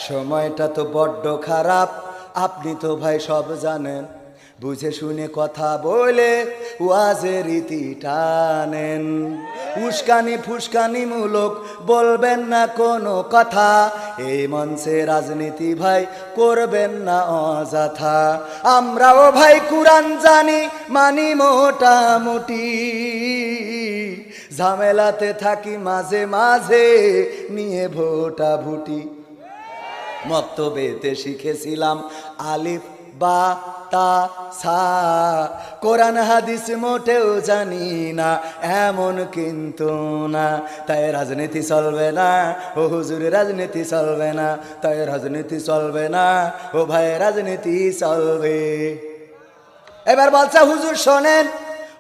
সময়টা তো বড্ড খারাপ, আপনি তো ভাই সব জানেন। বুঝে শুনে কথা বলে ওয়াজের রীতি টানেন। উস্কানি ফুসকানি মূলক বলবেন না কোনো কথা, এই মঞ্চে রাজনীতি ভাই করবেন না অযথা। আমরাও ভাই কুরআন জানি মানি মোটামুটি, ঝামেলাতে থাকি মাঝে মাঝে নিয়ে ভোটা ভুটি। মক্তবেতে শিখেছিলাম আলিফ বা তা সা, কোরআন হাদিস মোটেও জানি না এমন কিন্তু না। তাই রাজনীতি চলবে না ও হুজুর, রাজনীতি চলবে না, তাই রাজনীতি চলবে না ও ভাই, রাজনীতি চলবে। এবার বলছে হুজুর শোনেন,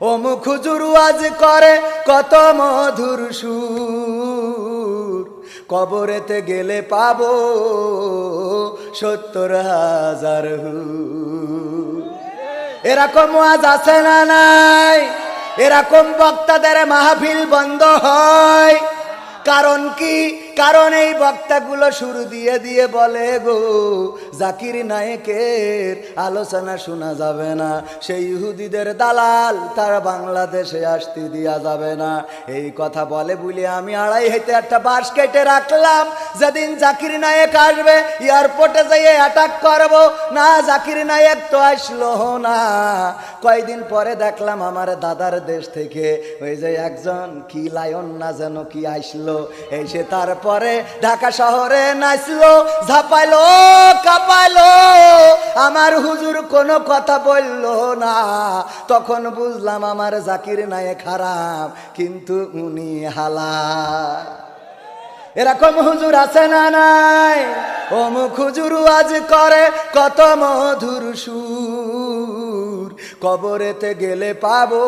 ও মুখ হুজুর ওয়াজ করে কত মধুর সুর, কবরেতে গেলে পাবো ৭০,০০০ হুর। এরকম ওয়াজ আছে না নাই? এরকম বক্তাদের মাহফিল বন্ধ হয় কারণ কি? কারণ এই বক্তাগুলো শুরু দিয়ে দিয়ে বলে গো জাকির নায়েকের আলোচনা শোনা যাবে না, সেই ইহুদিদের দালাল তার বাংলাদেশে আসতে দেওয়া যাবে না। এই কথা বলে বলে আমি আড়াই হাতে একটা বাঁশ কেটে রাখলাম, যেদিন জাকির নায়েক আসবে এয়ারপোর্টে যেয়ে অ্যাটাক করব না। জাকির নায়েক তো আসলো না, কয়দিন পরে দেখলাম আমার দাদার দেশ থেকে ওই যে একজন কি লায়ন না যেন কি আসলো, এসে তারপরে ঢাকা শহরে নাচলো, ঝাপাইলো, কাঁপাইলো। আমার হুজুর কোনো কথা বললো না। তখন বুঝলাম আমার জাকির নায়েক হারাম, কিন্তু উনি হালাল। এরকম হুজুর আছে না নাই? অমুক হুজুর আজ করে কত মধুর সুর, কবরেতে গেলে পাবো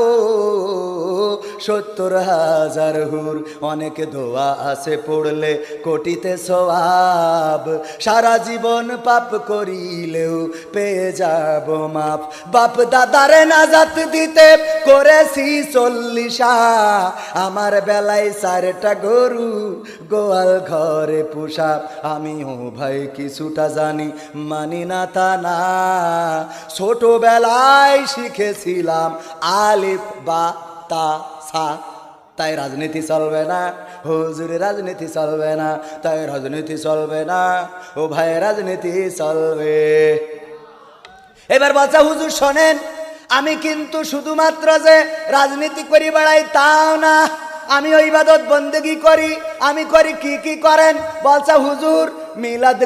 ৭০,০০০ হুর। অনেক দোয়া আছে পড়লে কোটিতে সওয়াব, সারা জীবন পাপ করিলেও পেয়ে যাব মাপ। বাপ দাদারে নাজাত দিতে করেছি ৪০, আমার বেলায় ৪টা গরু গোয়াল ঘরে পোষা। আমিও ভাই কিছুটা জানি, মানি না তা না, ছোটবেলায় শিখেছিলাম আলিফ বা তা সা। তাই রাজনীতি চলবে না হুজুর, রাজনীতি চলবে না, তাই রাজনীতি চলবে না ও ভাই, রাজনীতি চলবে। এবার বলছে হুজুর শোনেন, আমি কিন্তু শুধুমাত্র যে রাজনীতি করি বেড়াই তাও না, আমি ইবাদত বন্দেগী করি। আমি করি কি কি করেন? বলছে হুজুর মিলাদ